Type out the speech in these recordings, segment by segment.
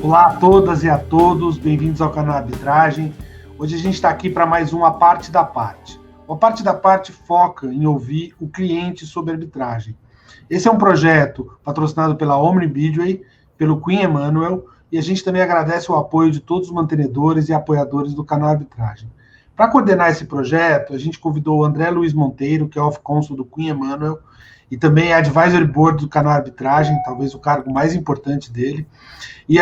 Olá a todas e a todos, bem-vindos ao canal Arbitragem. Hoje a gente está aqui para mais uma parte da parte. A parte da parte foca em ouvir o cliente sobre arbitragem. Esse é um projeto patrocinado pela Omni Bidway, pelo Queen Emanuel, e a gente também agradece o apoio de todos os mantenedores e apoiadores do canal Arbitragem. Para coordenar esse projeto, a gente convidou o André Luiz Monteiro, que é off-consul do Queen Emanuel, e também é Advisory Board do canal Arbitragem, talvez o cargo mais importante dele. E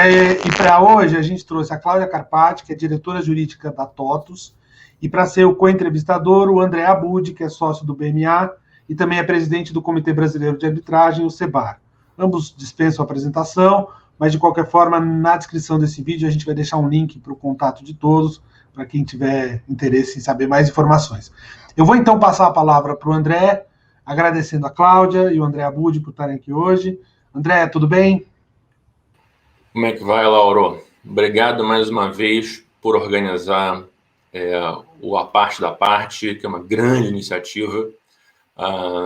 para hoje a gente trouxe a Cláudia Carpati, que é diretora jurídica da TOTUS, e para ser o co-entrevistador, o André Abud, que é sócio do BMA, e também é presidente do Comitê Brasileiro de Arbitragem, o CEBAR. Ambos dispensam a apresentação, mas de qualquer forma, na descrição desse vídeo a gente vai deixar um link para o contato de todos, para quem tiver interesse em saber mais informações. Eu vou então passar a palavra para o André, agradecendo a Cláudia e o André Abud por estarem aqui hoje. André, tudo bem? Como é que vai, Lauro? Obrigado mais uma vez por organizar a parte da parte, que é uma grande iniciativa.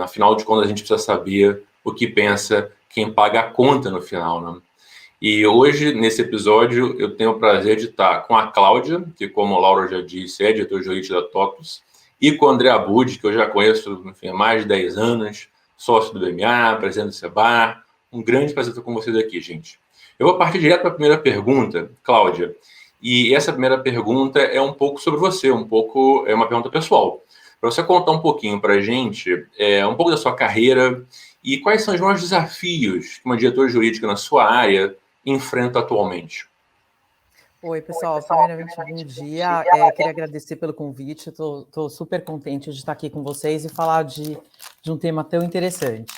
Afinal de contas, a gente precisa saber o que pensa quem paga a conta no final, né? E hoje, nesse episódio, eu tenho o prazer de estar com a Cláudia, que, como o Lauro já disse, é diretor jurídico da TOTUS, e com o André Abud, que eu já conheço há mais de 10 anos, sócio do BMA, presidente do CEBAR. Um grande prazer estar com vocês aqui, gente. Eu vou partir direto para a primeira pergunta, Cláudia. E essa primeira pergunta é um pouco sobre você, é uma pergunta pessoal. Para você contar um pouquinho para a gente, um pouco da sua carreira e quais são os maiores desafios que uma diretora jurídica na sua área enfrenta atualmente. Oi, pessoal. Primeiramente, bom dia. Queria agradecer pelo convite. Estou super contente de estar aqui com vocês e falar de um tema tão interessante.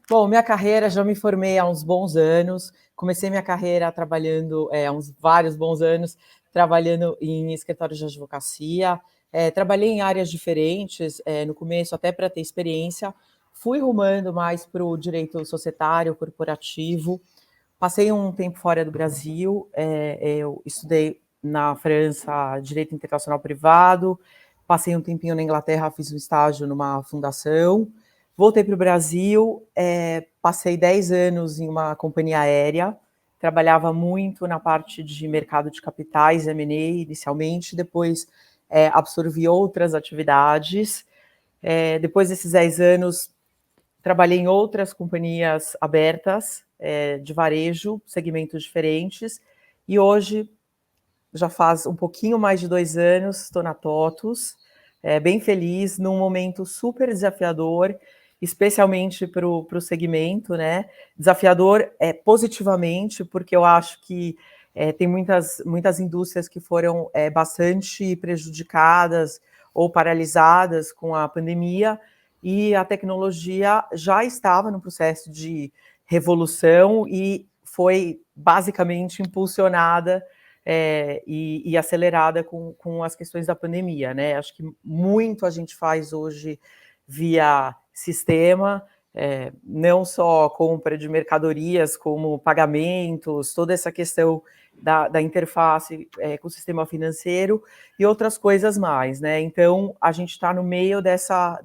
Bom, minha carreira, já me formei há uns bons anos. Comecei minha carreira trabalhando há uns vários bons anos, trabalhando em escritórios de advocacia. Trabalhei em áreas diferentes, no começo até para ter experiência. Fui rumando mais para o direito societário, corporativo. Passei um tempo fora do Brasil, eu estudei na França Direito Internacional Privado, passei um tempinho na Inglaterra, fiz um estágio numa fundação, voltei para o Brasil, passei 10 anos em uma companhia aérea, trabalhava muito na parte de mercado de capitais, M&A inicialmente, depois absorvi outras atividades. Depois desses 10 anos, trabalhei em outras companhias abertas, de varejo, segmentos diferentes, e hoje, já faz um pouquinho mais de 2 anos, estou na TOTUS, bem feliz, num momento super desafiador, especialmente para o segmento, né? Desafiador positivamente, porque eu acho que tem muitas indústrias que foram bastante prejudicadas ou paralisadas com a pandemia, e a tecnologia já estava no processo de revolução e foi basicamente impulsionada e acelerada com as questões da pandemia, né? Acho que muito a gente faz hoje via sistema, não só compra de mercadorias, como pagamentos, toda essa questão da interface com o sistema financeiro e outras coisas mais, né? Então, a gente está no meio dessa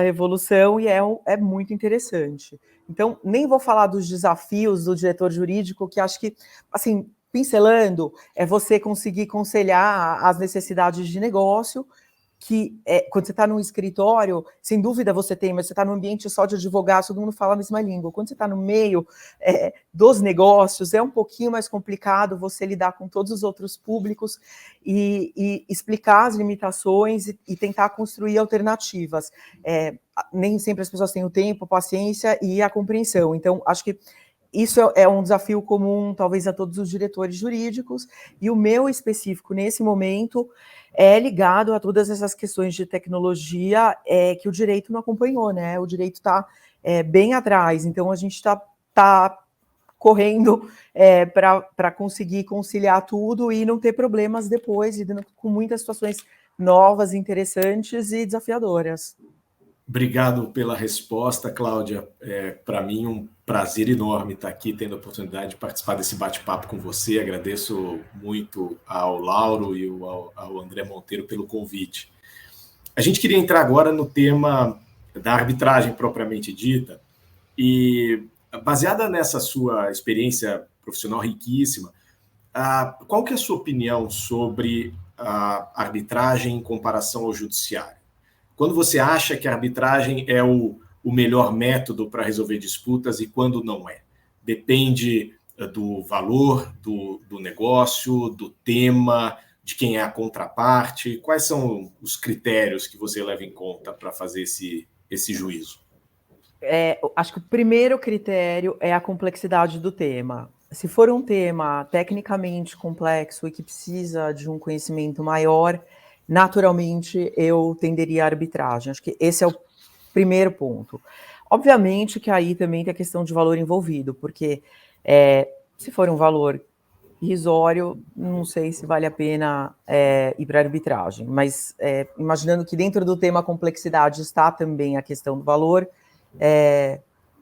revolução e é muito interessante. Então, nem vou falar dos desafios do diretor jurídico, que acho que, assim, pincelando, é você conseguir conciliar as necessidades de negócio, que quando você está num escritório, sem dúvida você tem, mas você está num ambiente só de advogados, todo mundo fala a mesma língua. Quando você está no meio dos negócios, é um pouquinho mais complicado você lidar com todos os outros públicos e explicar as limitações e tentar construir alternativas. Nem sempre as pessoas têm o tempo, a paciência e a compreensão. Então, acho que isso é um desafio comum, talvez, a todos os diretores jurídicos, e o meu específico, nesse momento, é ligado a todas essas questões de tecnologia que o direito não acompanhou, né? O direito está bem atrás, então a gente está correndo para conseguir conciliar tudo e não ter problemas depois, lidando com muitas situações novas, interessantes e desafiadoras. Obrigado pela resposta, Cláudia. Para mim, um prazer enorme estar aqui, tendo a oportunidade de participar desse bate-papo com você. Agradeço muito ao Lauro e ao André Monteiro pelo convite. A gente queria entrar agora no tema da arbitragem propriamente dita, e baseada nessa sua experiência profissional riquíssima. Qual que é a sua opinião sobre a arbitragem em comparação ao judiciário? Quando você acha que a arbitragem é o melhor método para resolver disputas e quando não é? Depende do valor do negócio, do tema, de quem é a contraparte. Quais são os critérios que você leva em conta para fazer esse juízo? Acho que o primeiro critério é a complexidade do tema. Se for um tema tecnicamente complexo e que precisa de um conhecimento maior, naturalmente eu tenderia à arbitragem. Acho que esse é o primeiro ponto. Obviamente que aí também tem a questão de valor envolvido, porque se for um valor irrisório, não sei se vale a pena ir para a arbitragem, mas imaginando que dentro do tema complexidade está também a questão do valor,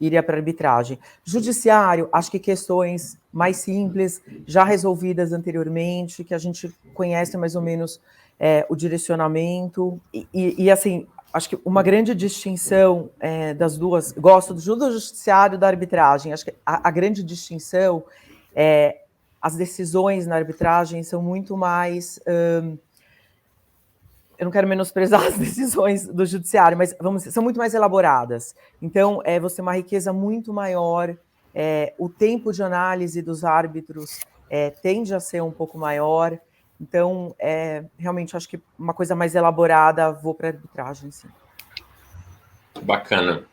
iria para a arbitragem. Judiciário, acho que questões mais simples, já resolvidas anteriormente, que a gente conhece mais ou menos o direcionamento, e assim, acho que uma grande distinção das duas, gosto do judiciário e da arbitragem, acho que a grande distinção as decisões na arbitragem são muito mais... eu não quero menosprezar as decisões do judiciário, mas são muito mais elaboradas. Então, você tem uma riqueza muito maior, o tempo de análise dos árbitros tende a ser um pouco maior. Então, realmente, acho que uma coisa mais elaborada, vou para a arbitragem, sim. Bacana.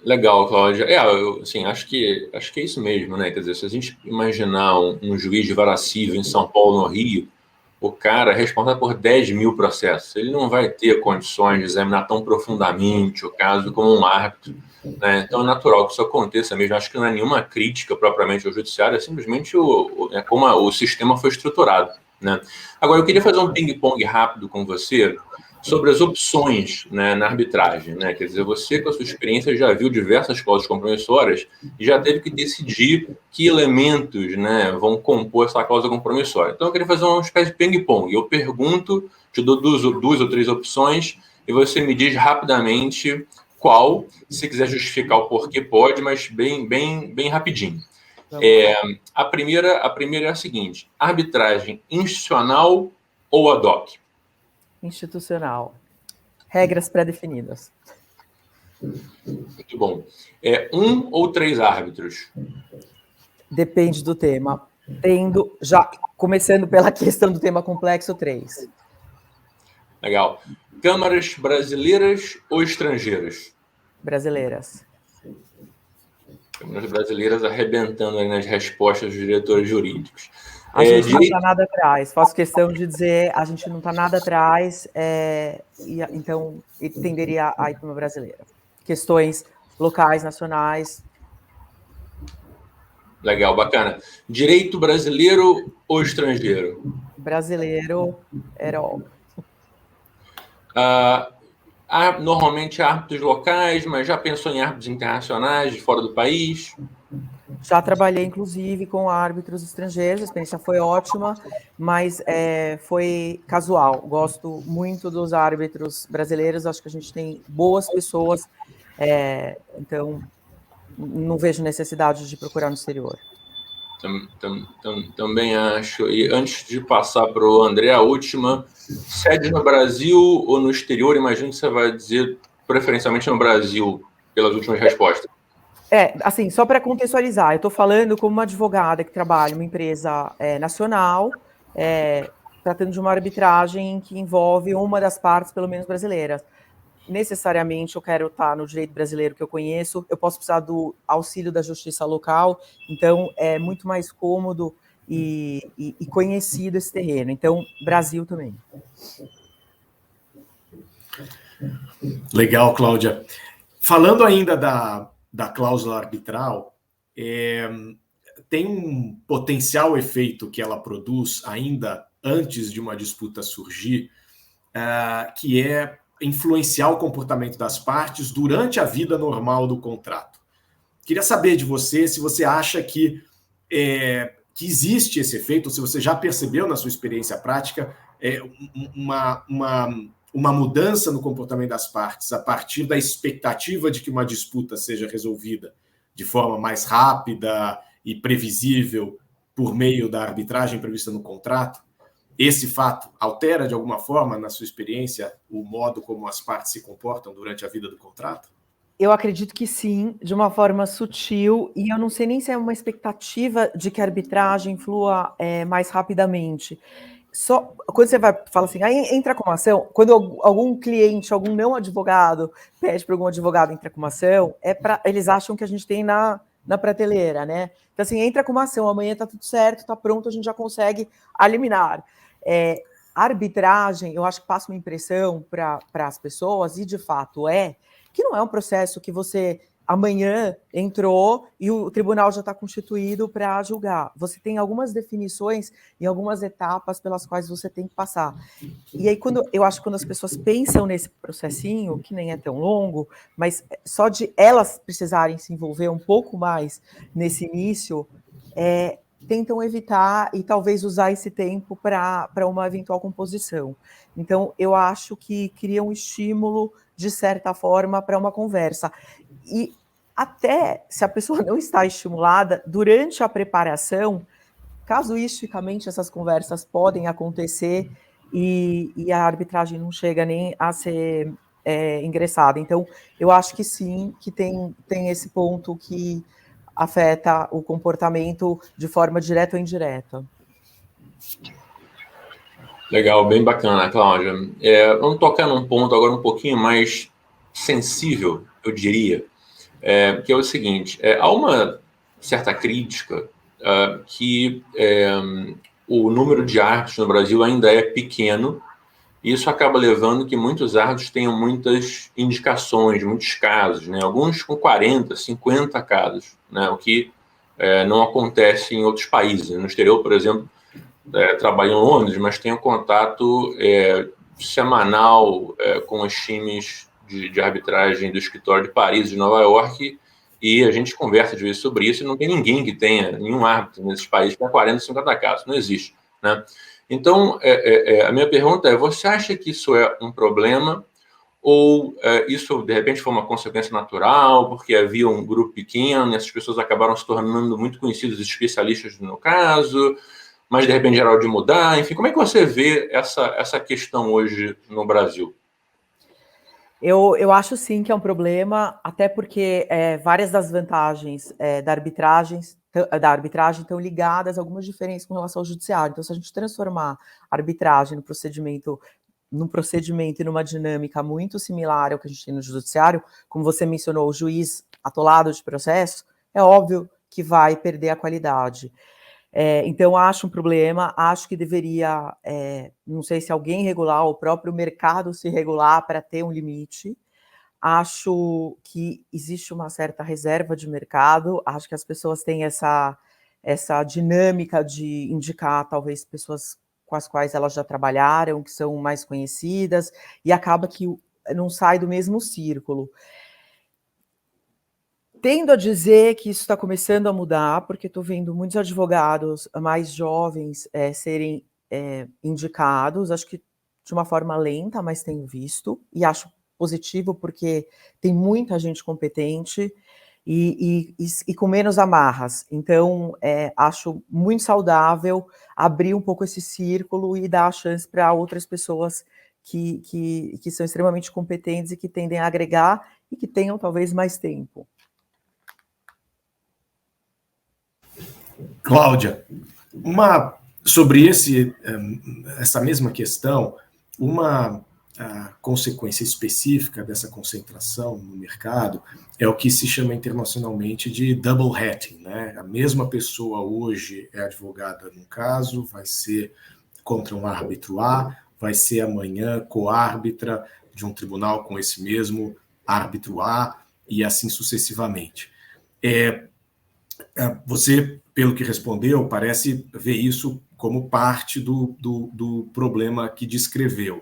Legal, Cláudia. Eu assim, acho que é isso mesmo, né? Quer dizer, se a gente imaginar um juiz de vara civil em São Paulo, no Rio, o cara é responsável por 10 mil processos. Ele não vai ter condições de examinar tão profundamente o caso como um árbitro, né? Então é natural que isso aconteça mesmo. Acho que não é nenhuma crítica propriamente ao judiciário, é simplesmente como o sistema foi estruturado, né? Agora, eu queria fazer um ping-pong rápido com você sobre as opções, né, na arbitragem, né? Quer dizer, você, com a sua experiência, já viu diversas cláusulas compromissórias e já teve que decidir que elementos, né, vão compor essa cláusula compromissória. Então, eu queria fazer uma espécie de ping-pong. Eu pergunto, te dou duas ou três opções e você me diz rapidamente qual. Se quiser justificar o porquê, pode, mas bem rapidinho. A primeira é a seguinte: arbitragem institucional ou ad hoc? Institucional. Regras pré-definidas. Muito bom. Um ou três árbitros? Depende do tema. Começando pela questão do tema complexo, 3. Legal. Câmaras brasileiras ou estrangeiras? Brasileiras. Câmaras brasileiras arrebentando aí nas respostas dos diretores jurídicos. A gente não está nada atrás. Faço questão de dizer, a gente não está nada atrás, então tenderia a ir para uma brasileira. Questões locais, nacionais. Legal, bacana. Direito brasileiro ou estrangeiro? Brasileiro, era óbvio. Normalmente árbitros locais, mas já pensou em árbitros internacionais de fora do país? Já trabalhei, inclusive, com árbitros estrangeiros, a experiência foi ótima, mas foi casual. Gosto muito dos árbitros brasileiros, acho que a gente tem boas pessoas, então não vejo necessidade de procurar no exterior. Também acho. E antes de passar para o André, a última, sede no Brasil ou no exterior? Imagino que você vai dizer preferencialmente no Brasil, pelas últimas respostas. Assim, só para contextualizar, eu estou falando como uma advogada que trabalha em uma empresa nacional, tratando de uma arbitragem que envolve uma das partes, pelo menos brasileiras. Necessariamente eu quero estar no direito brasileiro que eu conheço, eu posso precisar do auxílio da justiça local, então é muito mais cômodo e conhecido esse terreno. Então, Brasil também. Legal, Cláudia. Falando ainda da cláusula arbitral, tem um potencial efeito que ela produz ainda antes de uma disputa surgir, que é influenciar o comportamento das partes durante a vida normal do contrato. Queria saber de você se você acha que existe esse efeito, ou se você já percebeu na sua experiência prática uma mudança no comportamento das partes a partir da expectativa de que uma disputa seja resolvida de forma mais rápida e previsível por meio da arbitragem prevista no contrato? Esse fato altera, de alguma forma, na sua experiência, o modo como as partes se comportam durante a vida do contrato? Eu acredito que sim, de uma forma sutil, e eu não sei nem se é uma expectativa de que a arbitragem flua mais rapidamente. Só quando você fala assim, entra com uma ação, quando algum cliente, algum não advogado pede para algum advogado entrar com uma ação, eles acham que a gente tem na prateleira, né? Então, assim, entra com uma ação, amanhã tá tudo certo, tá pronto, a gente já consegue liminar. A arbitragem, eu acho que passa uma impressão para as pessoas, e de fato que não é um processo que você amanhã entrou e o tribunal já está constituído para julgar. Você tem algumas definições e algumas etapas pelas quais você tem que passar. E aí, eu acho que quando as pessoas pensam nesse processinho, que nem é tão longo, mas só de elas precisarem se envolver um pouco mais nesse início, tentam evitar e talvez usar esse tempo para uma eventual composição. Então, eu acho que cria um estímulo, de certa forma, para uma conversa. E até se a pessoa não está estimulada, durante a preparação, casuisticamente, essas conversas podem acontecer e a arbitragem não chega nem a ser ingressada. Então, eu acho que sim, que tem esse ponto que afeta o comportamento de forma direta ou indireta. Legal, bem bacana, Cláudia. Vamos tocar num ponto agora um pouquinho mais sensível, eu diria, que é o seguinte, há uma certa crítica que o número de árbitros no Brasil ainda é pequeno, e isso acaba levando que muitos árbitros tenham muitas indicações, muitos casos, né? Alguns com 40, 50 casos, né? O que não acontece em outros países. No exterior, por exemplo, trabalho em Londres, mas tenho contato semanal com os times de arbitragem do escritório de Paris, de Nova York, e a gente conversa de vez sobre isso, e não tem ninguém que tenha, nenhum árbitro nesses países que tenha 40, 50 casos, não existe, né? Então, a minha pergunta você acha que isso é um problema ou isso, de repente, foi uma consequência natural, porque havia um grupo pequeno e essas pessoas acabaram se tornando muito conhecidos, especialistas no caso, mas, de repente, era hora de mudar? Enfim, como é que você vê essa questão hoje no Brasil? Eu acho, sim, que é um problema, até porque várias das vantagens da arbitragem estão ligadas a algumas diferenças com relação ao judiciário. Então, se a gente transformar a arbitragem num procedimento e numa dinâmica muito similar ao que a gente tem no judiciário, como você mencionou, o juiz atolado de processo, é óbvio que vai perder a qualidade. Então, acho um problema, acho que deveria, não sei se alguém regular, o próprio mercado se regular para ter um limite. Acho que existe uma certa reserva de mercado, acho que as pessoas têm essa dinâmica de indicar, talvez, pessoas com as quais elas já trabalharam, que são mais conhecidas, e acaba que não sai do mesmo círculo. Tendo a dizer que isso está começando a mudar, porque estou vendo muitos advogados mais jovens serem indicados, acho que de uma forma lenta, mas tenho visto, e acho positivo porque tem muita gente competente e com menos amarras. Então, acho muito saudável abrir um pouco esse círculo e dar a chance para outras pessoas que são extremamente competentes e que tendem a agregar e que tenham talvez mais tempo. Cláudia, sobre essa mesma questão, uma consequência específica dessa concentração no mercado é o que se chama internacionalmente de double hatting, né? A mesma pessoa hoje é advogada num caso, vai ser contra um árbitro A, vai ser amanhã coárbitra de um tribunal com esse mesmo árbitro A e assim sucessivamente. Você, pelo que respondeu, parece ver isso como parte do problema que descreveu.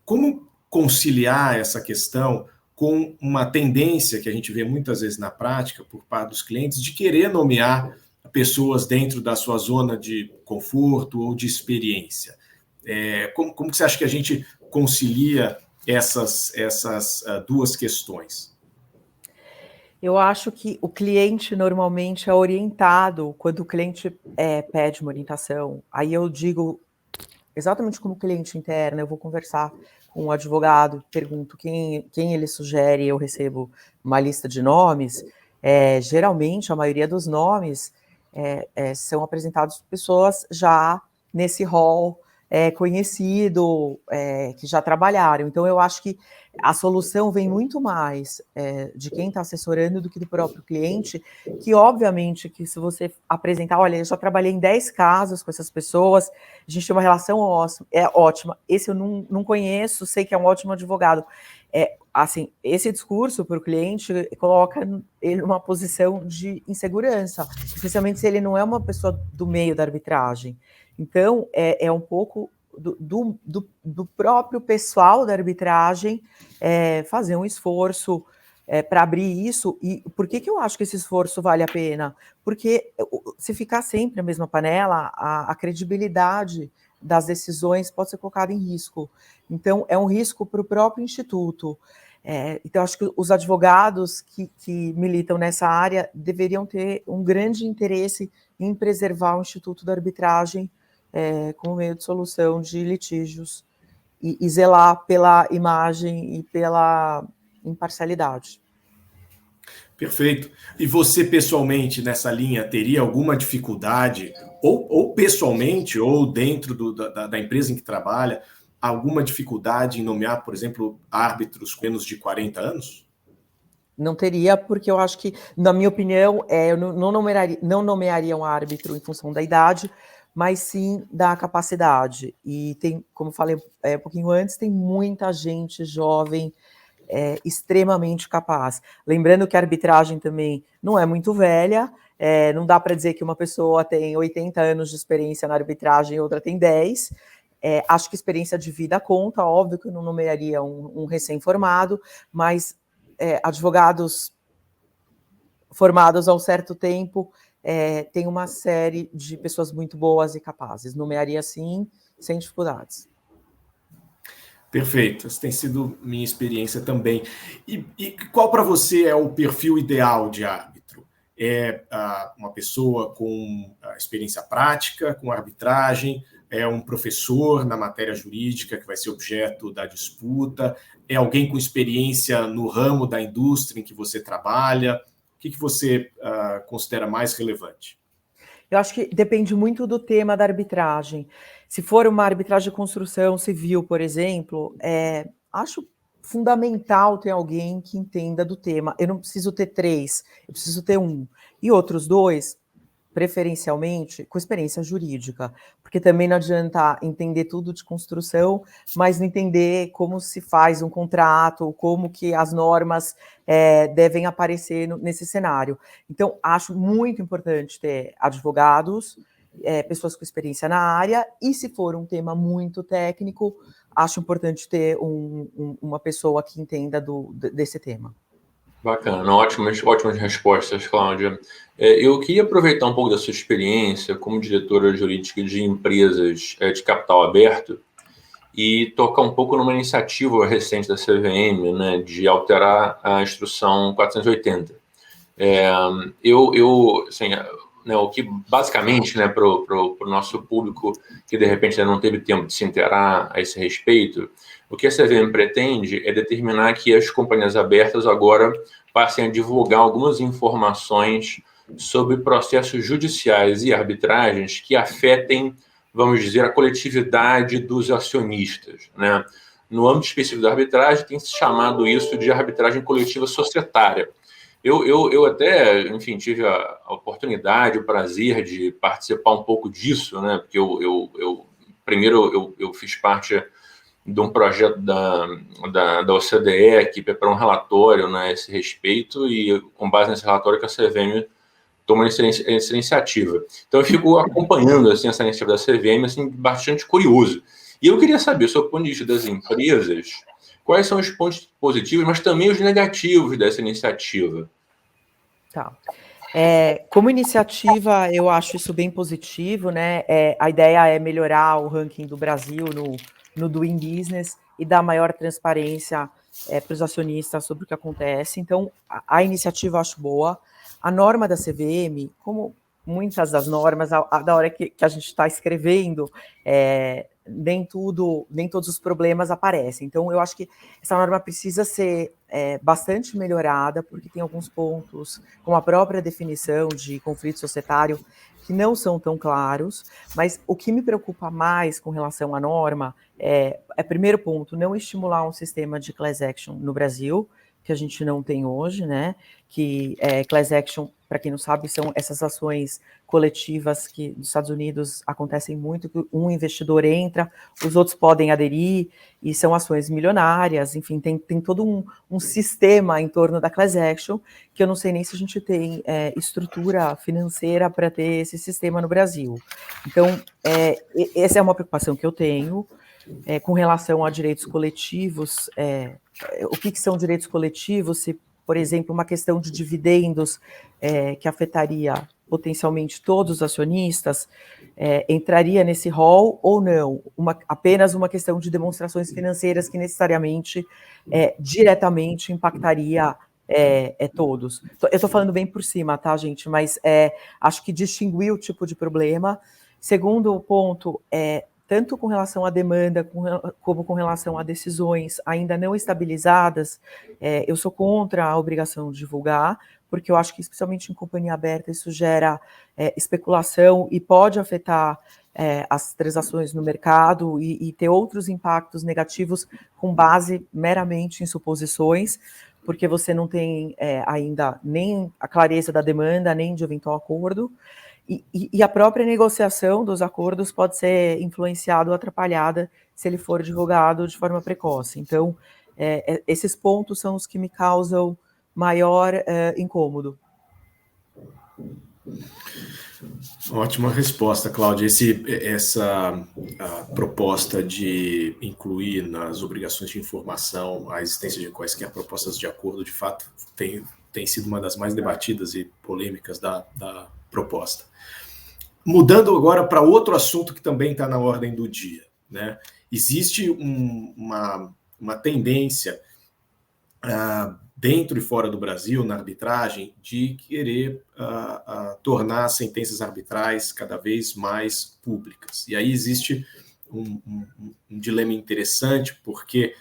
Como conciliar essa questão com uma tendência que a gente vê muitas vezes na prática por parte dos clientes de querer nomear pessoas dentro da sua zona de conforto ou de experiência? Como que você acha que a gente concilia essas duas questões? Eu acho que o cliente normalmente é orientado quando o cliente pede uma orientação. Aí eu digo exatamente como cliente interno, eu vou conversar com o advogado, pergunto quem ele sugere, eu recebo uma lista de nomes. Geralmente, a maioria dos nomes são apresentados por pessoas já nesse rol conhecido, que já trabalharam. Então, eu acho que a solução vem muito mais de quem está assessorando do que do próprio cliente, que obviamente que se você apresentar, olha, eu já trabalhei em 10 casos com essas pessoas, a gente tem uma relação ótima, esse eu não conheço, sei que é um ótimo advogado. Assim, esse discurso para o cliente coloca ele numa posição de insegurança, especialmente se ele não é uma pessoa do meio da arbitragem. Então, é um pouco do próprio pessoal da arbitragem fazer um esforço para abrir isso. E por que eu acho que esse esforço vale a pena? Porque se ficar sempre na mesma panela, a credibilidade das decisões pode ser colocada em risco. Então, é um risco para o próprio instituto. Então, acho que os advogados que militam nessa área deveriam ter um grande interesse em preservar o Instituto da Arbitragem como meio de solução de litígios e zelar pela imagem e pela imparcialidade. Perfeito. E você, pessoalmente, nessa linha, teria alguma dificuldade, ou pessoalmente, ou dentro da empresa em que trabalha, alguma dificuldade em nomear, por exemplo, árbitros com menos de 40 anos? Não teria, porque eu acho que, na minha opinião, eu não nomearia um árbitro em função da idade, mas sim da capacidade. E tem, como falei um pouquinho antes, tem muita gente jovem extremamente capaz. Lembrando que a arbitragem também não é muito velha, não dá para dizer que uma pessoa tem 80 anos de experiência na arbitragem e outra tem 10. Acho que experiência de vida conta, óbvio que eu não nomearia um recém-formado, mas advogados formados há um certo tempo tem uma série de pessoas muito boas e capazes. Nomearia sim, sem dificuldades. Perfeito, essa tem sido minha experiência também. E qual para você é o perfil ideal de árbitro? Uma pessoa com experiência prática, com arbitragem, é um professor na matéria jurídica que vai ser objeto da disputa, é alguém com experiência no ramo da indústria em que você trabalha? O que você considera mais relevante? Eu acho que depende muito do tema da arbitragem. Se for uma arbitragem de construção civil, por exemplo, acho fundamental ter alguém que entenda do tema. Eu não preciso ter 3, eu preciso ter 1. E outros 2, preferencialmente, com experiência jurídica, porque também não adianta entender tudo de construção, mas não entender como se faz um contrato, como que as normas devem aparecer nesse cenário. Então, acho muito importante ter advogados, pessoas com experiência na área, e se for um tema muito técnico, acho importante ter uma pessoa que entenda desse tema. Bacana, ótimas respostas, Cláudia. Eu queria aproveitar um pouco da sua experiência como diretora jurídica de empresas de capital aberto e tocar um pouco numa iniciativa recente da CVM, né, de alterar a Instrução 480. O que basicamente, né, para o nosso público que de repente ainda não teve tempo de se inteirar a esse respeito, o que a CVM pretende é determinar que as companhias abertas agora passem a divulgar algumas informações sobre processos judiciais e arbitragens que afetem, vamos dizer, a coletividade dos acionistas, né? No âmbito específico da arbitragem, tem se chamado isso de arbitragem coletiva societária. Eu até, enfim, tive a oportunidade, o prazer de participar um pouco disso, né? Porque primeiro eu fiz parte de um projeto da OCDE que preparou um relatório, né, a esse respeito, e com base nesse relatório que a CVM toma essa iniciativa. Então eu fico acompanhando assim, essa iniciativa da CVM assim, bastante curioso. E eu queria saber, sob o ponto de vista das empresas, quais são os pontos positivos, mas também os negativos dessa iniciativa. Tá. Como iniciativa, eu acho isso bem positivo, né? A ideia é melhorar o ranking do Brasil no Doing Business e dar maior transparência para os acionistas sobre o que acontece. Então, a iniciativa eu acho boa. A norma da CVM, como muitas das normas, da hora que a gente está escrevendo, nem todos os problemas aparecem. Então, eu acho que essa norma precisa ser bastante melhorada, porque tem alguns pontos, como a própria definição de conflito societário, que não são tão claros, mas o que me preocupa mais com relação à norma primeiro ponto, não estimular um sistema de class action no Brasil, que a gente não tem hoje, né? Que class action, para quem não sabe, são essas ações coletivas que nos Estados Unidos acontecem muito, que um investidor entra, os outros podem aderir, e são ações milionárias, enfim, tem todo um sistema em torno da class action, que eu não sei nem se a gente tem estrutura financeira para ter esse sistema no Brasil. Então, essa é uma preocupação que eu tenho. Com relação a direitos coletivos, o que são direitos coletivos? Se, por exemplo, uma questão de dividendos que afetaria potencialmente todos os acionistas, entraria nesse rol ou não? Apenas uma questão de demonstrações financeiras que necessariamente, diretamente impactaria todos. Eu estou falando bem por cima, tá, gente? Mas acho que distinguir o tipo de problema. Segundo ponto, tanto com relação à demanda como com relação a decisões ainda não estabilizadas, eu sou contra a obrigação de divulgar, porque eu acho que, especialmente em companhia aberta, isso gera especulação e pode afetar as transações no mercado e ter outros impactos negativos com base meramente em suposições, porque você não tem ainda nem a clareza da demanda, nem de eventual acordo. E a própria negociação dos acordos pode ser influenciada ou atrapalhada se ele for divulgado de forma precoce. Então, esses pontos são os que me causam maior incômodo. Ótima resposta, Cláudia. Essa proposta de incluir nas obrigações de informação a existência de quaisquer propostas de acordo, de fato, tem sido uma das mais debatidas e polêmicas da proposta. Mudando agora para outro assunto que também está na ordem do dia, né? Existe uma tendência dentro e fora do Brasil, na arbitragem, de querer tornar as sentenças arbitrais cada vez mais públicas. E aí existe um dilema interessante, porque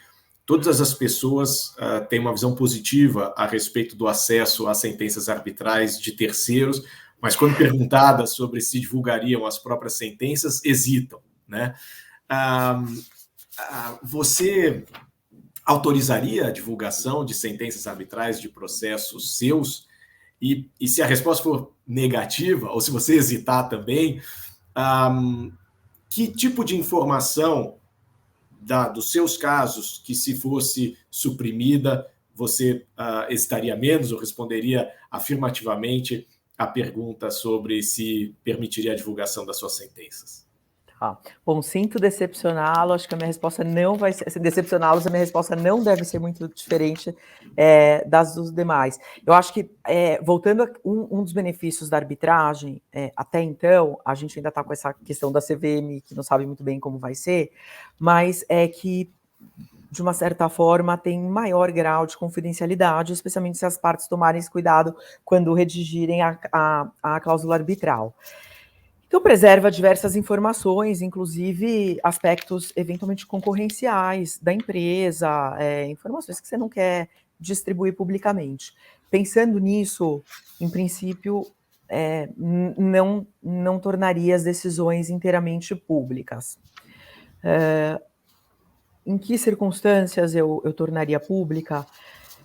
todas as pessoas têm uma visão positiva a respeito do acesso às sentenças arbitrais de terceiros, mas quando perguntadas sobre se divulgariam as próprias sentenças, hesitam, né? Você autorizaria a divulgação de sentenças arbitrais de processos seus? E se a resposta for negativa, ou se você hesitar também, que tipo de informação dos seus casos que, se fosse suprimida, você hesitaria menos ou responderia afirmativamente a pergunta sobre se permitiria a divulgação das suas sentenças? Bom, sinto decepcioná-lo, acho que a minha resposta não vai ser, decepcioná-los, a minha resposta não deve ser muito diferente das dos demais. Eu acho que, voltando a um dos benefícios da arbitragem, até então, a gente ainda está com essa questão da CVM, que não sabe muito bem como vai ser, mas é que, de uma certa forma, tem maior grau de confidencialidade, especialmente se as partes tomarem esse cuidado quando redigirem a cláusula arbitral. Então, preserva diversas informações, inclusive aspectos eventualmente concorrenciais da empresa, informações que você não quer distribuir publicamente. Pensando nisso, em princípio, não tornaria as decisões inteiramente públicas. Em que circunstâncias eu tornaria pública?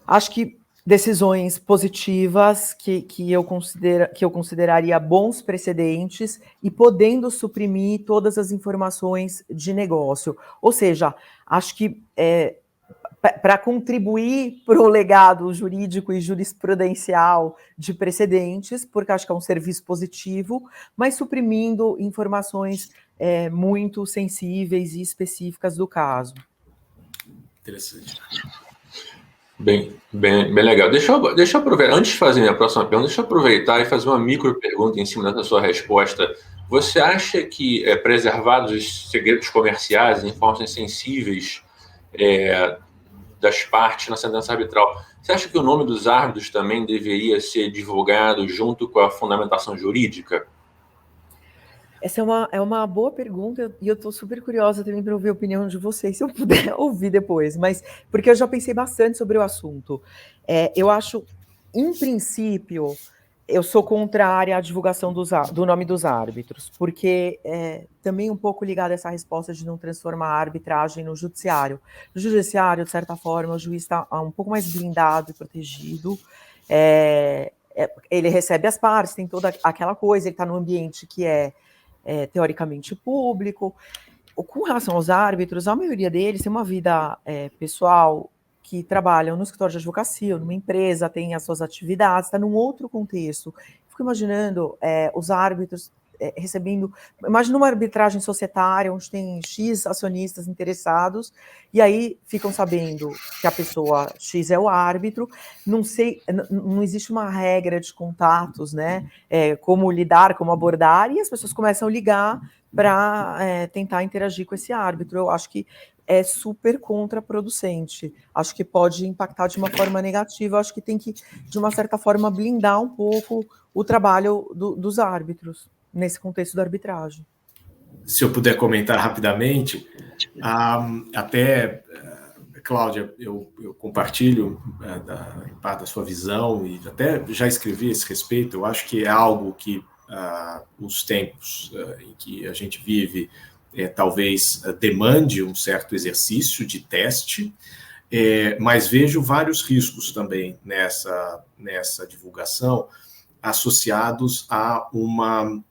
Acho que decisões positivas que eu consideraria bons precedentes e podendo suprimir todas as informações de negócio. Ou seja, acho que para contribuir para o legado jurídico e jurisprudencial de precedentes, porque acho que é um serviço positivo, mas suprimindo informações muito sensíveis e específicas do caso. Interessante. Bem legal. Deixa eu aproveitar, antes de fazer minha próxima pergunta, deixa eu aproveitar e fazer uma micro pergunta em cima da sua resposta. Você acha que preservados os segredos comerciais, informações sensíveis, das partes na sentença arbitral. Você acha que o nome dos árbitros também deveria ser divulgado junto com a fundamentação jurídica? Essa é uma boa pergunta e eu estou super curiosa também para ouvir a opinião de vocês, se eu puder ouvir depois, mas porque eu já pensei bastante sobre o assunto. Eu acho, em princípio, eu sou contrária à divulgação do nome dos árbitros, porque também um pouco ligado a essa resposta de não transformar a arbitragem no judiciário. No judiciário, de certa forma, o juiz está um pouco mais blindado e protegido. Ele recebe as partes, tem toda aquela coisa, ele está num ambiente que teoricamente público. Com relação aos árbitros, a maioria deles tem uma vida pessoal, que trabalham no escritório de advocacia, numa empresa, tem as suas atividades, está num outro contexto. Fico imaginando os árbitros recebendo... Imagina uma arbitragem societária, onde tem X acionistas interessados, e aí ficam sabendo que a pessoa X é o árbitro, não existe uma regra de contatos, né? Como lidar, como abordar, e as pessoas começam a ligar para tentar interagir com esse árbitro. Eu acho que é super contraproducente. Acho que pode impactar de uma forma negativa. Acho que tem que, de uma certa forma, blindar um pouco o trabalho dos árbitros nesse contexto da arbitragem. Se eu puder comentar rapidamente, Cláudia, eu compartilho em parte da sua visão e até já escrevi a esse respeito. Eu acho que é algo que os tempos em que a gente vive talvez demande um certo exercício de teste, mas vejo vários riscos também nessa divulgação associados a um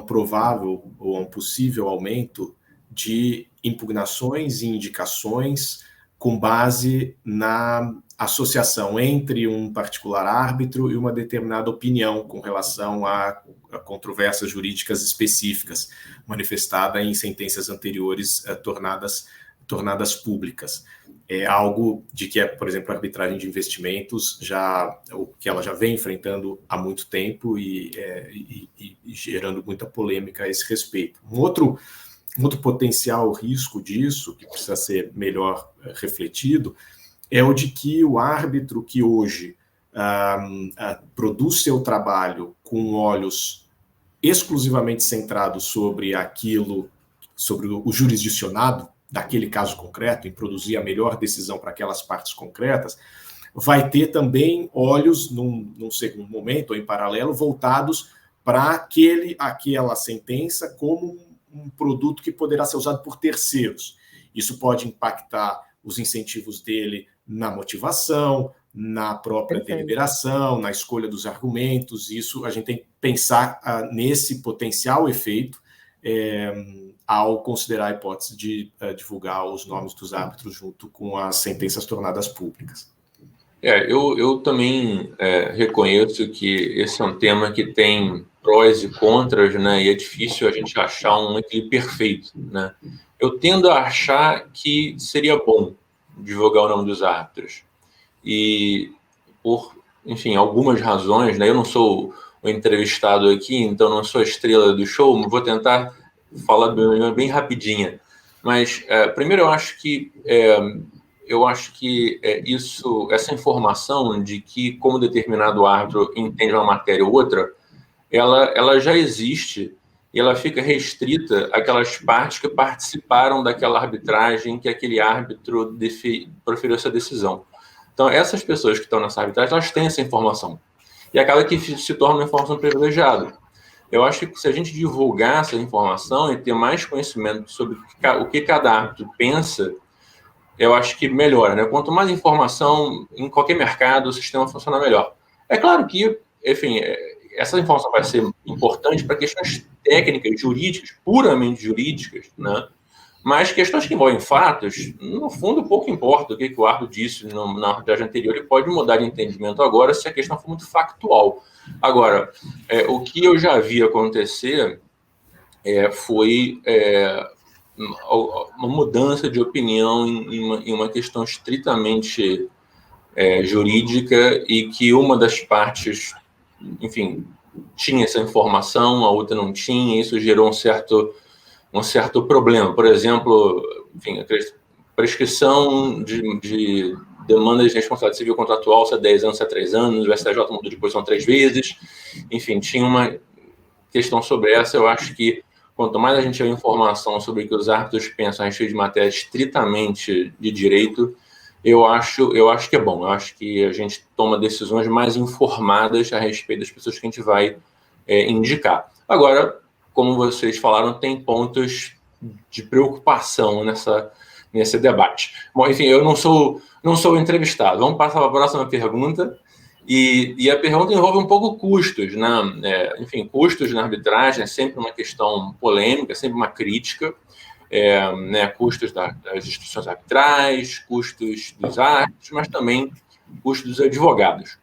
provável ou a um possível aumento de impugnações e indicações com base na associação entre um particular árbitro e uma determinada opinião com relação a controvérsias jurídicas específicas, manifestada em sentenças anteriores tornadas públicas. É algo de que por exemplo, a arbitragem de investimentos que ela já vem enfrentando há muito tempo e gerando muita polêmica a esse respeito. Um outro potencial risco disso, que precisa ser melhor refletido, é o de que o árbitro que hoje produz seu trabalho com olhos exclusivamente centrados sobre o jurisdicionado daquele caso concreto, em produzir a melhor decisão para aquelas partes concretas, vai ter também olhos, num segundo momento, ou em paralelo, voltados para aquela sentença como um produto que poderá ser usado por terceiros. Isso pode impactar os incentivos dele na motivação, na própria deliberação, na escolha dos argumentos. Isso a gente tem que pensar nesse potencial efeito ao considerar a hipótese de divulgar os nomes dos árbitros junto com as sentenças tornadas públicas. Eu também reconheço que esse é um tema que tem prós e contras, né? E é difícil a gente achar um equilíbrio perfeito, né? Eu tendo a achar que seria bom divulgar o nome dos árbitros. E por, enfim, algumas razões, né? Eu não sou o entrevistado aqui, então não sou a estrela do show, vou tentar falar bem rapidinha. Mas, primeiro, eu acho que essa informação de que como determinado árbitro entende uma matéria ou outra, ela já existe e ela fica restrita àquelas partes que participaram daquela arbitragem que aquele árbitro proferiu essa decisão. Então, essas pessoas que estão nessa arbitragem, elas têm essa informação. E acaba que se torna uma informação privilegiada. Eu acho que se a gente divulgar essa informação e ter mais conhecimento sobre o que cada árbitro pensa, eu acho que melhora, né? Quanto mais informação em qualquer mercado, o sistema funciona melhor. É claro que, enfim, essa informação vai ser importante para questões técnicas, jurídicas, puramente jurídicas, né? Mas questões que envolvem fatos, no fundo, pouco importa o que o árbitro disse na arbitragem anterior, ele pode mudar de entendimento agora se a questão for muito factual. Agora, o que eu já vi acontecer foi uma mudança de opinião em uma questão estritamente jurídica e que uma das partes, enfim, tinha essa informação, a outra não tinha, e isso gerou um certo problema. Por exemplo, enfim, prescrição de demandas de responsabilidade civil contratual, se é 10 anos, se é 3 anos, o STJ mudou de posição 3 vezes, enfim, tinha uma questão sobre essa. Eu acho que quanto mais a gente tiver informação sobre o que os árbitros pensam a respeito de matéria estritamente de direito, eu acho que é bom. Eu acho que a gente toma decisões mais informadas a respeito das pessoas que a gente vai indicar. Agora, como vocês falaram, tem pontos de preocupação nesse debate. Bom, enfim, eu não sou entrevistado. Vamos passar para a próxima pergunta. E a pergunta envolve um pouco custos, né? Enfim, custos na arbitragem é sempre uma questão polêmica, sempre uma crítica, né? Custos das instituições arbitrais, custos dos árbitros, mas também custos dos advogados.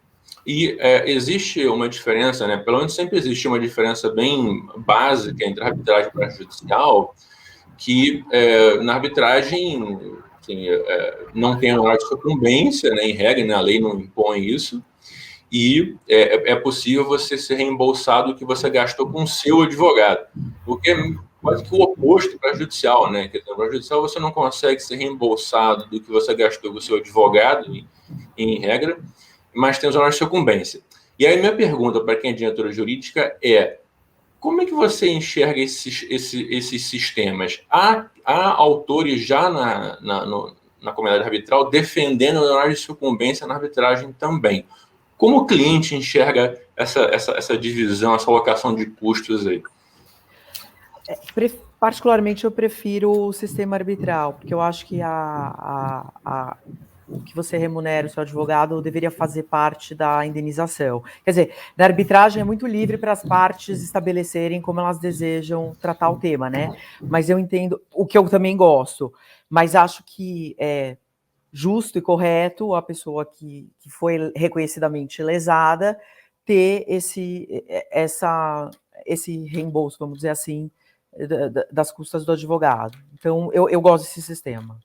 E existe uma diferença, né? Pelo menos sempre existe uma diferença bem básica entre a arbitragem e a judicial, que na arbitragem assim, não tem horário de sucumbência, né? Em regra, né? A lei não impõe isso. E é possível você ser reembolsado do que você gastou com o seu advogado, o que é quase que o oposto para a judicial, né? Quer dizer, para a judicial você não consegue ser reembolsado do que você gastou com o seu advogado, em regra, mas tem os horários de sucumbência. E aí minha pergunta para quem é diretora jurídica é: como é que você enxerga esses sistemas? Há autores já na comunidade arbitral defendendo os horários de sucumbência na arbitragem também. Como o cliente enxerga essa divisão, essa alocação de custos aí? Particularmente, eu prefiro o sistema arbitral, porque eu acho que o que você remunera o seu advogado deveria fazer parte da indenização. Quer dizer, na arbitragem é muito livre para as partes estabelecerem como elas desejam tratar o tema, né? Mas eu entendo, o que eu também gosto, mas acho que é justo e correto a pessoa que foi reconhecidamente lesada ter esse reembolso, vamos dizer assim, das custas do advogado. Então, eu gosto desse sistema.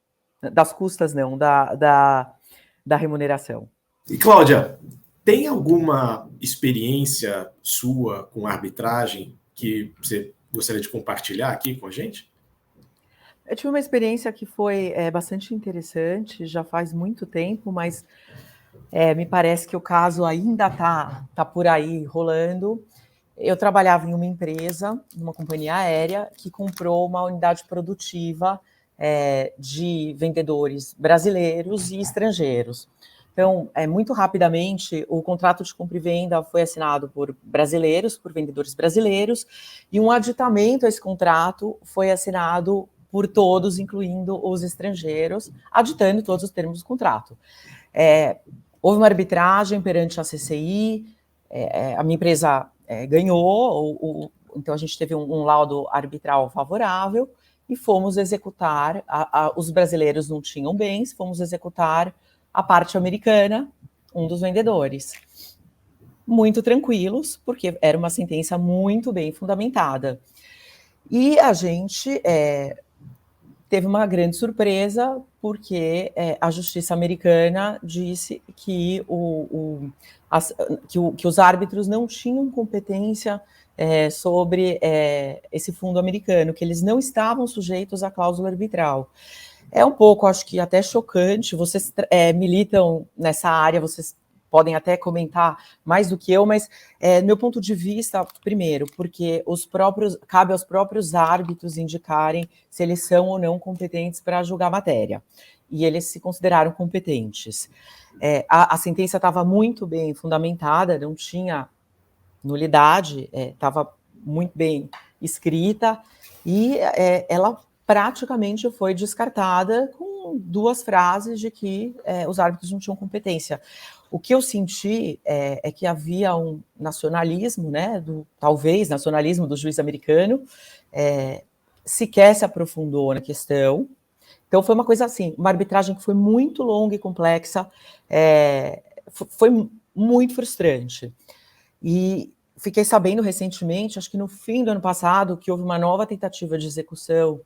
Das custas, não, da remuneração. E, Cláudia, tem alguma experiência sua com arbitragem que você gostaria de compartilhar aqui com a gente? Eu tive uma experiência que foi bastante interessante, já faz muito tempo, mas me parece que o caso ainda está por aí rolando. Eu trabalhava em uma empresa, numa companhia aérea, que comprou uma unidade produtiva de vendedores brasileiros e estrangeiros. Então, muito rapidamente, o contrato de compra e venda foi assinado por brasileiros, por vendedores brasileiros, e um aditamento a esse contrato foi assinado por todos, incluindo os estrangeiros, aditando todos os termos do contrato. Houve uma arbitragem perante a CCI, a minha empresa ganhou, então a gente teve um laudo arbitral favorável, e fomos executar, os brasileiros não tinham bens, fomos executar a parte americana, um dos vendedores. Muito tranquilos, porque era uma sentença muito bem fundamentada. E a gente teve uma grande surpresa, porque a justiça americana disse que os árbitros não tinham competência sobre esse fundo americano, que eles não estavam sujeitos à cláusula arbitral. É um pouco, acho que até chocante, vocês militam nessa área, vocês podem até comentar mais do que eu, mas meu ponto de vista, primeiro, porque cabe aos próprios árbitros indicarem se eles são ou não competentes para julgar a matéria, e eles se consideraram competentes. A sentença estava muito bem fundamentada, não tinha nulidade, estava muito bem escrita, e ela praticamente foi descartada com 2 frases de que os árbitros não tinham competência. O que eu senti é que havia um nacionalismo, né, talvez nacionalismo do juiz americano, sequer se aprofundou na questão. Então foi uma coisa assim, uma arbitragem que foi muito longa e complexa, foi muito frustrante. E fiquei sabendo recentemente, acho que no fim do ano passado, que houve uma nova tentativa de execução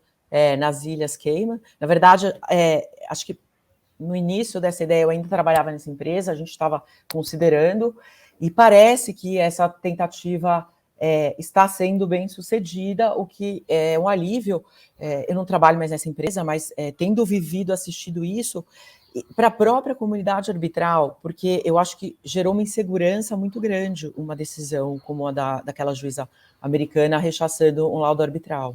nas Ilhas Cayman. Na verdade, acho que no início dessa ideia eu ainda trabalhava nessa empresa, a gente estava considerando, e parece que essa tentativa está sendo bem sucedida, o que é um alívio. Eu não trabalho mais nessa empresa, mas tendo assistido isso, para a própria comunidade arbitral, porque eu acho que gerou uma insegurança muito grande uma decisão como a daquela juíza americana rechaçando um laudo arbitral.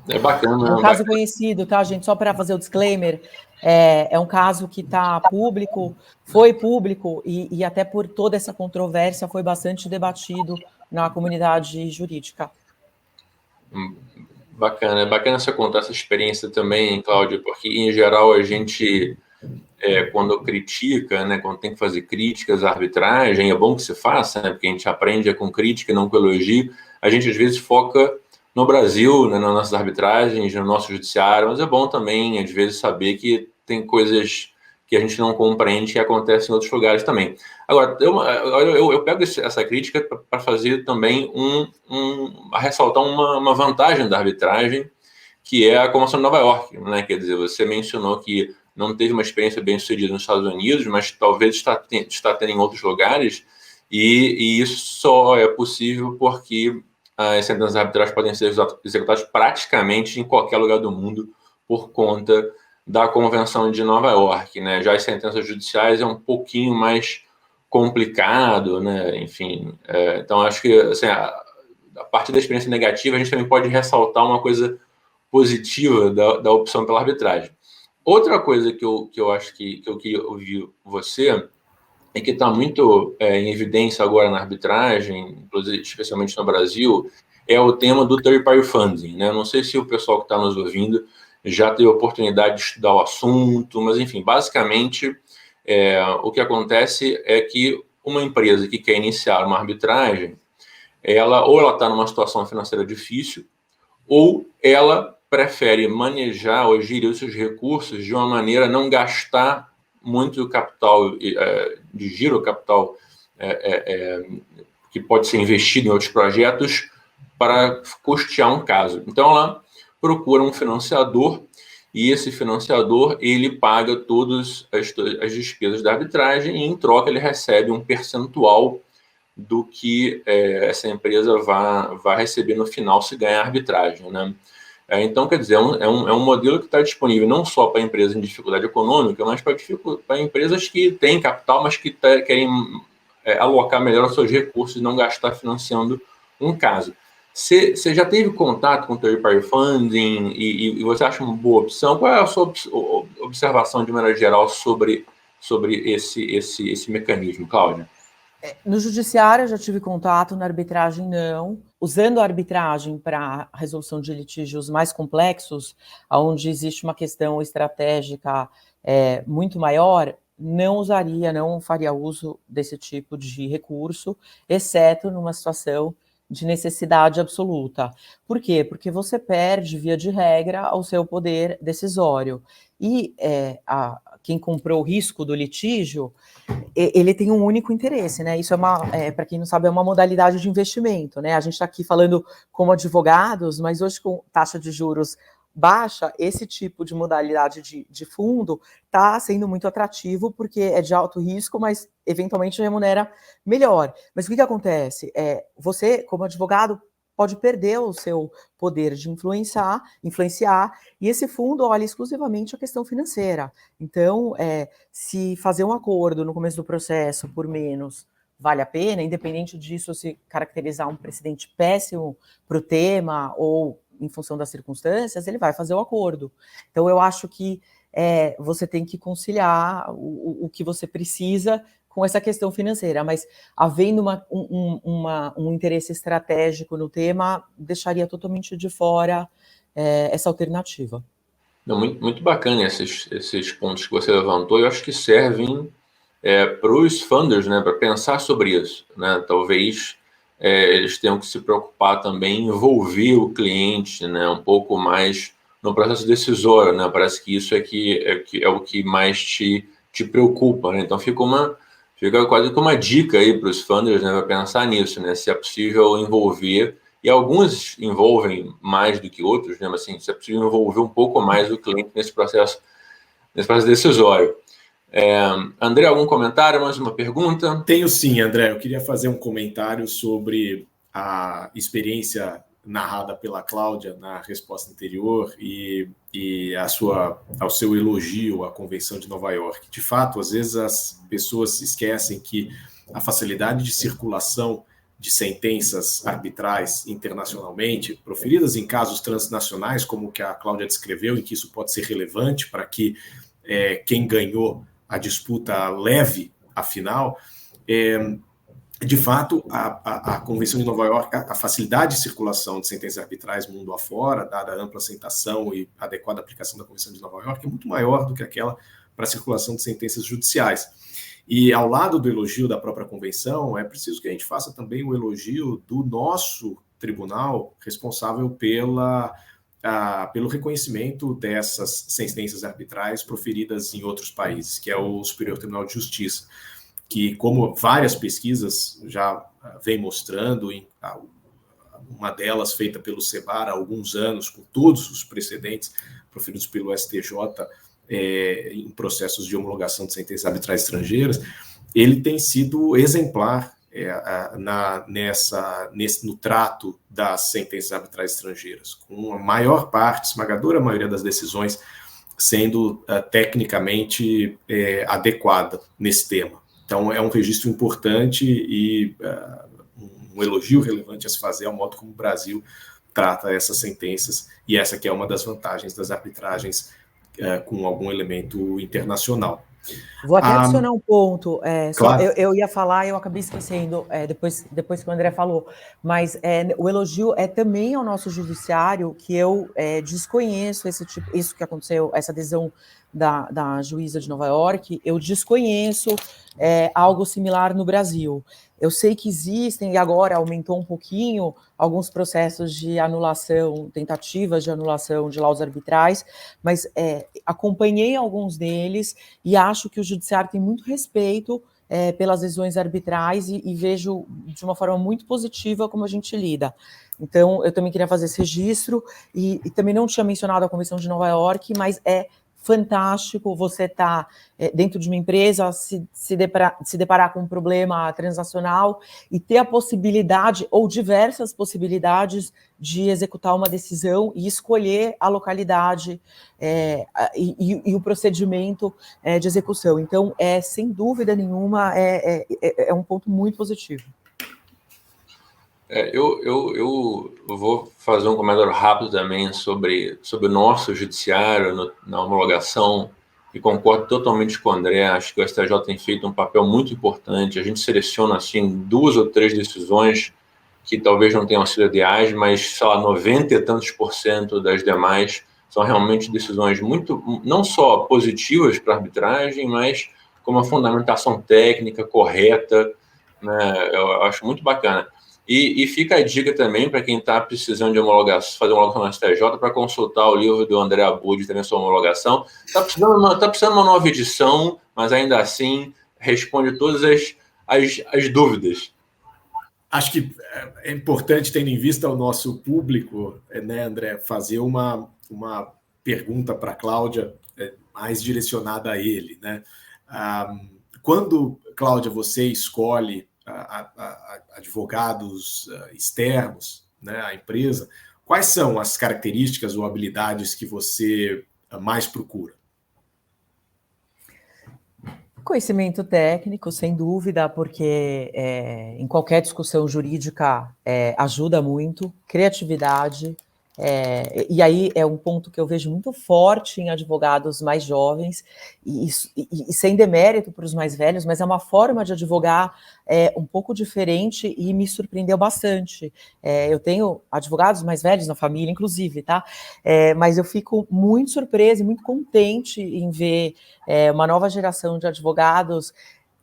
É bacana. É um caso conhecido, tá, gente? Só para fazer o disclaimer, é um caso que está público, foi público, e até por toda essa controvérsia foi bastante debatido na comunidade jurídica. Bacana, é bacana você contar essa experiência também, Cláudia, porque em geral a gente, quando critica, né, quando tem que fazer críticas à arbitragem, é bom que se faça, né, porque a gente aprende com crítica, não com elogio, a gente às vezes foca no Brasil, né, nas nossas arbitragens, no nosso judiciário, mas é bom também, às vezes, saber que tem coisas que a gente não compreende que acontecem em outros lugares também. Agora, eu pego essa crítica para fazer também a ressaltar uma vantagem da arbitragem, que é a Convenção de Nova York, né? Quer dizer, você mencionou que não teve uma experiência bem sucedida nos Estados Unidos, mas talvez está tendo em outros lugares, e isso só é possível porque as sentenças arbitrais podem ser executadas praticamente em qualquer lugar do mundo por conta da Convenção de Nova York, né? Já as sentenças judiciais é um pouquinho mais complicado, né? Enfim, então acho que assim, a partir da experiência negativa a gente também pode ressaltar uma coisa positiva da opção pela arbitragem. Outra coisa que eu acho que eu queria ouvir você e que está muito em evidência agora na arbitragem, inclusive, especialmente no Brasil, é o tema do third party funding, né? Não sei se o pessoal que está nos ouvindo já teve a oportunidade de estudar o assunto, mas, enfim, basicamente, o que acontece é que uma empresa que quer iniciar uma arbitragem, ela está numa situação financeira difícil, ou ela prefere manejar ou gerir os seus recursos de uma maneira a não gastar muito capital de giro, capital que pode ser investido em outros projetos para custear um caso. Então, ela procura um financiador e esse financiador ele paga todas as despesas da arbitragem e, em troca, ele recebe um percentual do que essa empresa vai receber no final se ganhar a arbitragem, né? Então, quer dizer, é um modelo que está disponível não só para empresas em dificuldade econômica, mas para empresas que têm capital, mas que querem alocar melhor os seus recursos e não gastar financiando um caso. Você já teve contato com o third party funding e você acha uma boa opção? Qual é a sua observação de maneira geral sobre esse mecanismo, Cláudia? No judiciário eu já tive contato, na arbitragem não. Usando a arbitragem para a resolução de litígios mais complexos, onde existe uma questão estratégica muito maior, não faria uso desse tipo de recurso, exceto numa situação de necessidade absoluta. Por quê? Porque você perde, via de regra, o seu poder decisório. E quem comprou o risco do litígio, ele tem um único interesse, né? Isso para quem não sabe, é uma modalidade de investimento, né? A gente está aqui falando como advogados, mas hoje com taxa de juros baixa, esse tipo de modalidade de fundo está sendo muito atrativo porque é de alto risco, mas eventualmente remunera melhor. Mas o que acontece? Você, como advogado, pode perder o seu poder de influenciar, e esse fundo olha exclusivamente a questão financeira. Então, se fazer um acordo no começo do processo por menos vale a pena, independente disso se caracterizar um precedente péssimo para o tema ou em função das circunstâncias, ele vai fazer o acordo. Então, eu acho que você tem que conciliar o que você precisa com essa questão financeira, mas havendo um interesse estratégico no tema, deixaria totalmente de fora essa alternativa. Não, muito bacana esses pontos que você levantou. Eu acho que servem para os funders, né, para pensar sobre isso, né? Talvez eles tenham que se preocupar também em envolver o cliente, né, um pouco mais no processo decisório, né? Parece que isso é o que mais te preocupa, né? Então fica quase que uma dica aí para os funders, né, para pensar nisso, né? Se é possível envolver, e alguns envolvem mais do que outros, né? Mas assim, se é possível envolver um pouco mais o cliente nesse processo decisório. André, algum comentário, mais uma pergunta? Tenho sim, André. Eu queria fazer um comentário sobre a experiência narrada pela Cláudia na resposta anterior e ao seu elogio à Convenção de Nova York. De fato, às vezes as pessoas esquecem que a facilidade de circulação de sentenças arbitrais internacionalmente, proferidas em casos transnacionais, como o que a Cláudia descreveu, em que isso pode ser relevante para que quem ganhou a disputa leve a final, de fato, a Convenção de Nova York, a facilidade de circulação de sentenças arbitrais mundo afora, dada a ampla aceitação e adequada aplicação da Convenção de Nova York, é muito maior do que aquela para a circulação de sentenças judiciais. E, ao lado do elogio da própria Convenção, é preciso que a gente faça também o elogio do nosso tribunal responsável pelo reconhecimento dessas sentenças arbitrais proferidas em outros países, que é o Superior Tribunal de Justiça, que, como várias pesquisas já vem mostrando, uma delas feita pelo CEBAR há alguns anos, com todos os precedentes proferidos pelo STJ em processos de homologação de sentenças arbitrais estrangeiras, ele tem sido exemplar no trato das sentenças arbitrais estrangeiras, com a maior parte, esmagadora maioria das decisões sendo tecnicamente adequada nesse tema. Então, é um registro importante e um elogio relevante a se fazer ao modo como o Brasil trata essas sentenças, e essa que é uma das vantagens das arbitragens com algum elemento internacional. Vou até adicionar um ponto. Claro. Eu ia falar, eu acabei esquecendo depois que o André falou, mas o elogio é também ao nosso judiciário, que eu desconheço isso que aconteceu, essa decisão da juíza de Nova York, eu desconheço algo similar no Brasil. Eu sei que existem, e agora aumentou um pouquinho, alguns processos de anulação, tentativas de anulação de laudos arbitrais, mas acompanhei alguns deles e acho que o judiciário tem muito respeito pelas decisões arbitrais e vejo de uma forma muito positiva como a gente lida. Então, eu também queria fazer esse registro e também não tinha mencionado a Convenção de Nova York, mas é fantástico você estar dentro de uma empresa, se deparar com um problema transnacional e ter a possibilidade, ou diversas possibilidades, de executar uma decisão e escolher a localidade e o procedimento de execução. Então, sem dúvida nenhuma, é um ponto muito positivo. Eu vou fazer um comentário rápido também sobre o nosso judiciário na homologação, e concordo totalmente com o André. Acho que o STJ tem feito um papel muito importante. A gente seleciona assim 2 ou 3 decisões que talvez não tenham sido ideais, mas, sei lá, 90 e tantos % das demais são realmente decisões muito, não só positivas para a arbitragem, mas com uma fundamentação técnica correta, né? Eu acho muito bacana. E fica a dica também para quem está precisando de fazer uma homologação no STJ, para consultar o livro do André Abud, também sobre homologação. Está precisando uma nova edição, mas ainda assim responde todas as dúvidas. Acho que é importante, tendo em vista o nosso público, né, André, fazer uma pergunta para a Cláudia mais direcionada a ele, né? Quando, Cláudia, você escolhe advogados externos, né, à empresa, quais são as características ou habilidades que você mais procura? Conhecimento técnico, sem dúvida, porque em qualquer discussão jurídica ajuda muito, criatividade, e aí é um ponto que eu vejo muito forte em advogados mais jovens, e sem demérito para os mais velhos, mas é uma forma de advogar um pouco diferente e me surpreendeu bastante. Eu tenho advogados mais velhos na família, inclusive, tá? Mas eu fico muito surpresa e muito contente em ver uma nova geração de advogados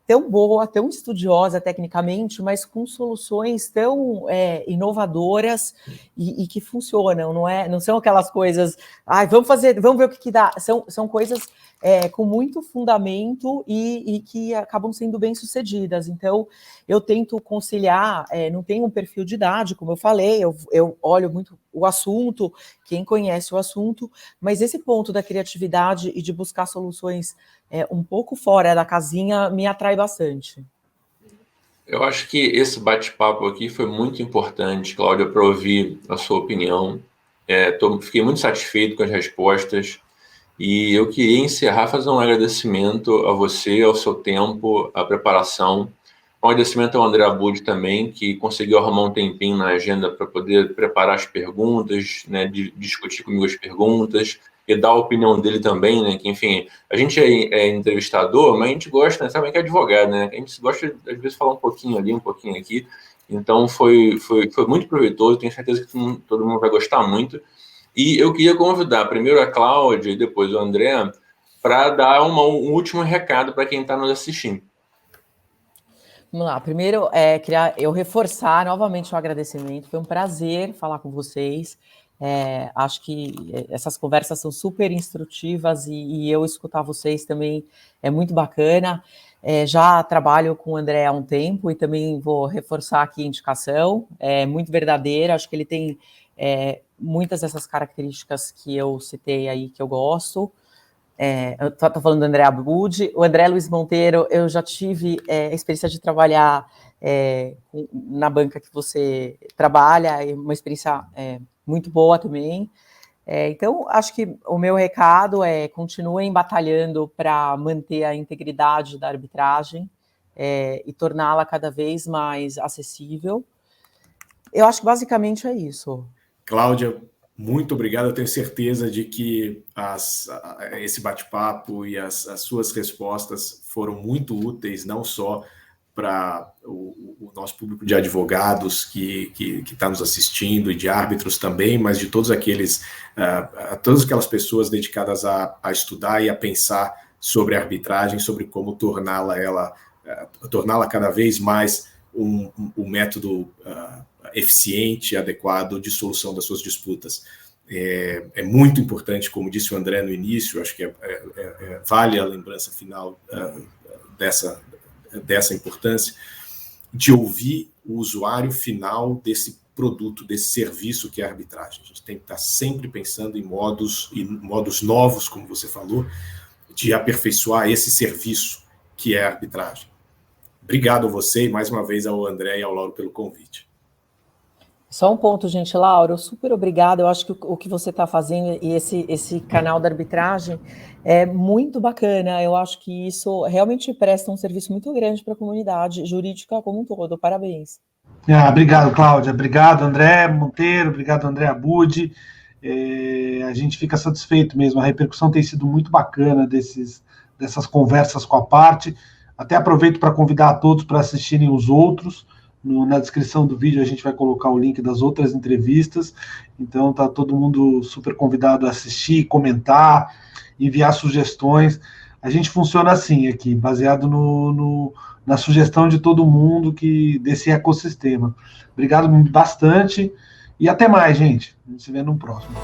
tão boa, tão estudiosa tecnicamente, mas com soluções tão inovadoras e que funcionam, não são aquelas coisas, vamos ver o que dá, são coisas com muito fundamento e que acabam sendo bem-sucedidas. Então, eu tento conciliar, não tenho um perfil de idade, como eu falei, eu olho muito o assunto, quem conhece o assunto, mas esse ponto da criatividade e de buscar soluções um pouco fora da casinha me atrai bastante. Eu acho que esse bate-papo aqui foi muito importante, Cláudia, para ouvir a sua opinião. Fiquei muito satisfeito com as respostas e eu queria encerrar, fazer um agradecimento a você, ao seu tempo, à preparação. Um agradecimento ao André Abud também, que conseguiu arrumar um tempinho na agenda para poder preparar as perguntas, né, discutir comigo as perguntas e dar a opinião dele também, né, que, enfim, a gente é entrevistador, mas a gente gosta, né, sabe, que é advogado, né, a gente gosta, às vezes, de falar um pouquinho ali, um pouquinho aqui, então foi muito proveitoso, tenho certeza que todo mundo vai gostar muito, e eu queria convidar primeiro a Cláudia e depois o André para dar um último recado para quem está nos assistindo. Vamos lá, primeiro, queria eu reforçar novamente o agradecimento, foi um prazer falar com vocês, acho que essas conversas são super instrutivas e eu escutar vocês também é muito bacana, já trabalho com o André há um tempo e também vou reforçar aqui a indicação, é muito verdadeira, acho que ele tem muitas dessas características que eu citei aí que eu gosto. Eu estou falando do André Abud, o André Luiz Monteiro, eu já tive a experiência de trabalhar na banca que você trabalha, uma experiência muito boa também. Então, acho que o meu recado é continuem batalhando para manter a integridade da arbitragem e torná-la cada vez mais acessível. Eu acho que basicamente é isso. Cláudia, muito obrigado. Eu tenho certeza de que esse bate-papo e as suas respostas foram muito úteis, não só para o nosso público de advogados que está nos assistindo e de árbitros também, mas de todas aquelas pessoas dedicadas a estudar e a pensar sobre a arbitragem, sobre como torná-la cada vez mais um método eficiente, adequado de solução das suas disputas. É muito importante, como disse o André no início, acho que vale a lembrança final dessa importância, de ouvir o usuário final desse produto, desse serviço que é a arbitragem. A gente tem que estar sempre pensando em modos novos, como você falou, de aperfeiçoar esse serviço que é a arbitragem. Obrigado a você e mais uma vez ao André e ao Lauro pelo convite. Só um ponto, gente, Lauro, super obrigada. Eu acho que o que você está fazendo e esse canal da arbitragem é muito bacana. Eu acho que isso realmente presta um serviço muito grande para a comunidade jurídica como um todo. Parabéns. Obrigado, Cláudia. Obrigado, André Monteiro. Obrigado, André Abud. A gente fica satisfeito mesmo. A repercussão tem sido muito bacana dessas conversas com a parte. Até aproveito para convidar a todos para assistirem os outros. Na descrição do vídeo a gente vai colocar o link das outras entrevistas, então tá todo mundo super convidado a assistir, comentar, enviar sugestões. A gente funciona assim aqui, baseado na sugestão de todo mundo desse ecossistema. Obrigado bastante e até mais, gente. A gente se vê no próximo.